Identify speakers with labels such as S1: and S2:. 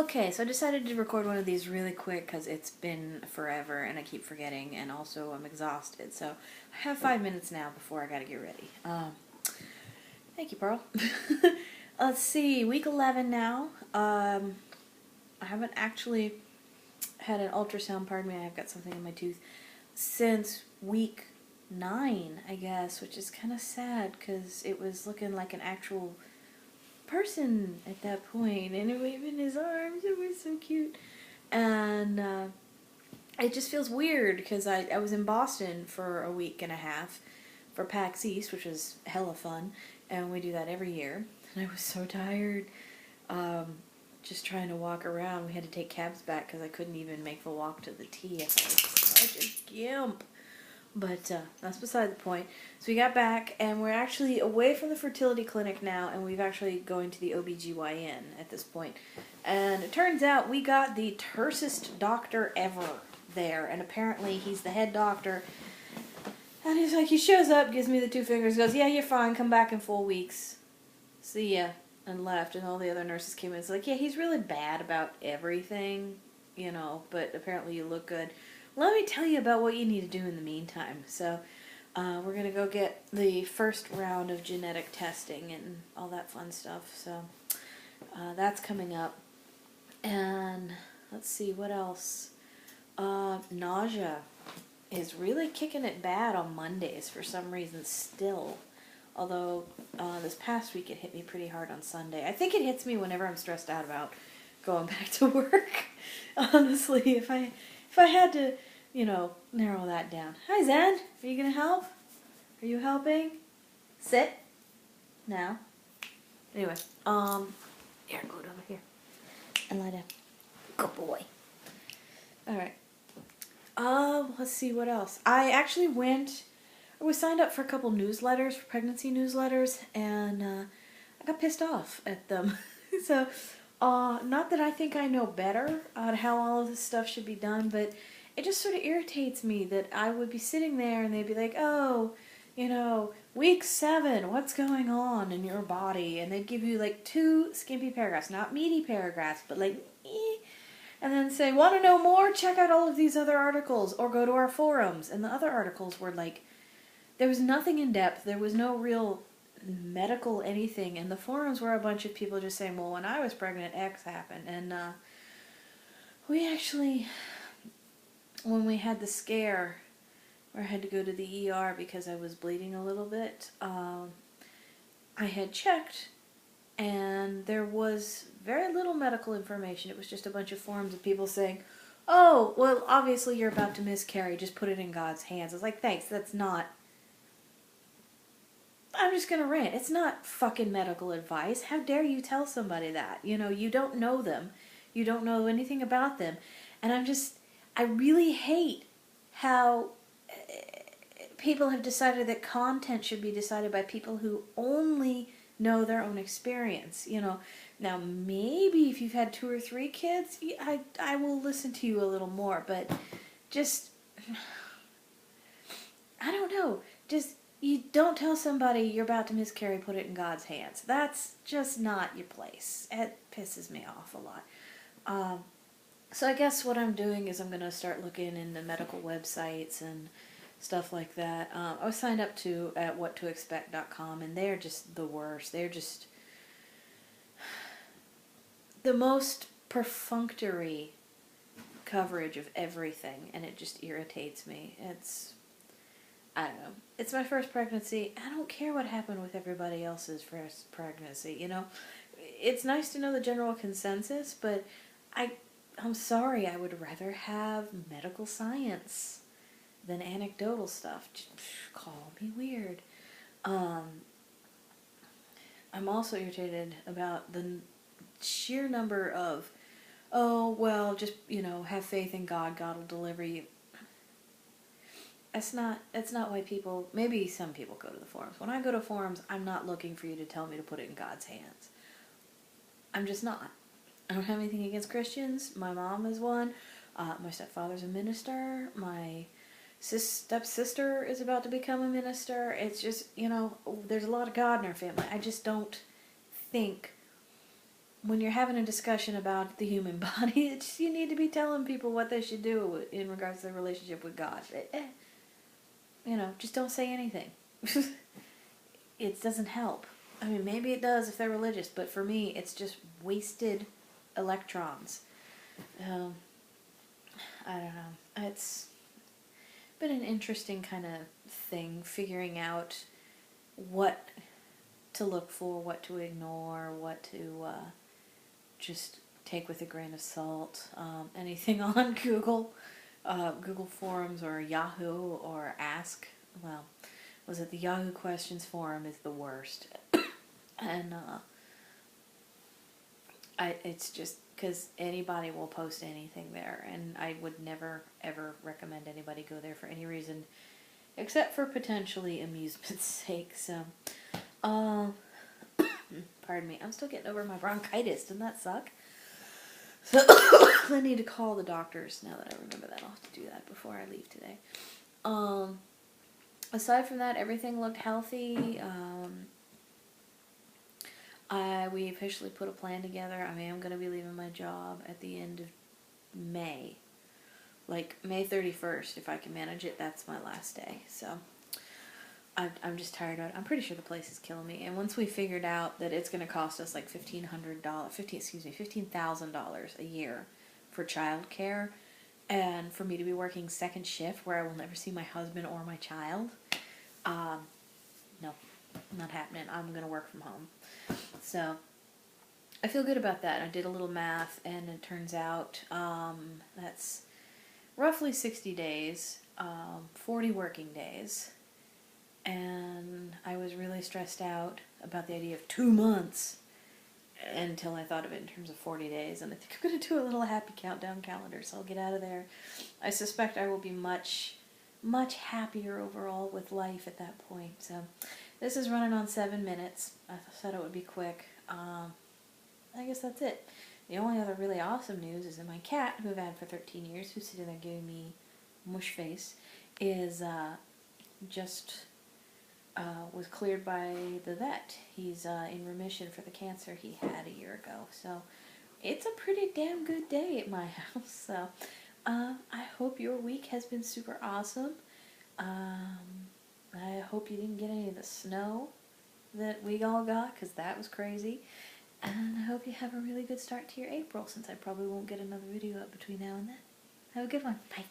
S1: Okay, so I decided to record one of these really quick because it's been forever and I keep forgetting, and also I'm exhausted. So I have 5 minutes now before I gotta get ready. Thank you, Pearl. Let's see, week 11 now. I haven't actually had an ultrasound, pardon me, I've got something in my tooth, since week 9, I guess, which is kind of sad because it was looking like an actual person at that point, and it waving his arms. It was so cute, and it just feels weird because I was in Boston for a week and a half for PAX East, which was hella fun, and we do that every year. And I was so tired, just trying to walk around. We had to take cabs back because I couldn't even make the walk to the T. I was such a gimp. But that's beside the point. So we got back, and we're actually away from the fertility clinic now, and we've actually going to the OBGYN at this point. And it turns out we got the tersest doctor ever there, and apparently he's the head doctor. And he's like, he shows up, gives me the 2 fingers, goes, "Yeah, you're fine, come back in 4 weeks. See ya," and left. And all the other nurses came in. It's like, yeah, he's really bad about everything, you know, but apparently you look good. Let me tell you about what you need to do in the meantime. So we're going to go get the first round of genetic testing and all that fun stuff. So that's coming up. And let's see, what else? Nausea is really kicking it bad on Mondays for some reason still. Although this past week it hit me pretty hard on Sunday. I think it hits me whenever I'm stressed out about going back to work. Honestly, if I had to, you know, narrow that down. Hi, Zen. Are you going to help? Are you helping? Sit. Now. Anyway, here, go over here. And lie down. Good boy. Alright. Let's see what else. I was signed up for a couple newsletters, for pregnancy newsletters, and I got pissed off at them. So, not that I think I know better on how all of this stuff should be done, but it just sort of irritates me that I would be sitting there and they'd be like, "Oh, you know, week 7, what's going on in your body?" And they'd give you like 2 skimpy paragraphs, not meaty paragraphs, but like, and then say, "Want to know more? Check out all of these other articles, or go to our forums." And the other articles were like, there was nothing in depth, there was no real medical anything, and the forums were a bunch of people just saying, "Well, when I was pregnant, X happened." And we actually, when we had the scare where I had to go to the ER because I was bleeding a little bit, I had checked, and there was very little medical information. It was just a bunch of forums of people saying, "Oh, well, obviously you're about to miscarry, just put it in God's hands." I was like, thanks, that's not... I'm just going to rant. It's not fucking medical advice. How dare you tell somebody that? You know, you don't know them. You don't know anything about them. And I really hate how people have decided that content should be decided by people who only know their own experience. You know, now maybe if you've had 2 or 3 kids, I will listen to you a little more, but just, I don't know, just... You don't tell somebody you're about to miscarry, put it in God's hands. That's just not your place. It pisses me off a lot. So I guess what I'm doing is I'm going to start looking into medical websites and stuff like that. I was signed up at whattoexpect.com, and they're just the worst. They're just the most perfunctory coverage of everything, and it just irritates me. I don't know. It's my first pregnancy. I don't care what happened with everybody else's first pregnancy, you know. It's nice to know the general consensus, but I'm sorry, I would rather have medical science than anecdotal stuff. Just call me weird. I'm also irritated about the sheer number of, "Oh, well, just, you know, have faith in God, God will deliver you." That's not why people... Maybe some people go to the forums. When I go to forums, I'm not looking for you to tell me to put it in God's hands. I'm just not. I don't have anything against Christians. My mom is one. My stepfather's a minister. My stepsister is about to become a minister. It's just, you know, there's a lot of God in our family. I just don't think when you're having a discussion about the human body, you need to be telling people what they should do in regards to their relationship with God. Just don't say anything. It doesn't help. I mean, maybe it does if they're religious, but for me, it's just wasted electrons. I don't know. It's been an interesting kind of thing, figuring out what to look for, what to ignore, what to just take with a grain of salt. Anything on Google, Google Forums or Yahoo or Ask. Well, was it the Yahoo Questions forum is the worst. And it's just because anybody will post anything there, and I would never ever recommend anybody go there for any reason except for potentially amusement's sake. So, pardon me, I'm still getting over my bronchitis. Doesn't that suck? So I need to call the doctors now that I remember that. I'll have to do that before I leave today. Aside from that, everything looked healthy. We officially put a plan together. I mean, I'm going to be leaving my job at the end of May. Like, May 31st, if I can manage it, that's my last day. So, I'm just tired of it. I'm pretty sure the place is killing me. And once we figured out that it's going to cost us like $15,000 a year for childcare, and for me to be working second shift where I will never see my husband or my child, no, not happening. I'm going to work from home. So, I feel good about that. I did a little math, and it turns out that's roughly 60 days, 40 working days, and I was really stressed out about the idea of 2 months until I thought of it in terms of 40 days, and I think I'm going to do a little happy countdown calendar, so I'll get out of there. I suspect I will be much, much happier overall with life at that point. So, this is running on 7 minutes. I said it would be quick. I guess that's it. The only other really awesome news is that my cat, who I've had for 13 years, who's sitting there giving me mush face, is was cleared by the vet. He's in remission for the cancer he had a year ago. So it's a pretty damn good day at my house. So I hope your week has been super awesome. I hope you didn't get any of the snow that we all got, because that was crazy. And I hope you have a really good start to your April, since I probably won't get another video up between now and then. Have a good one. Bye.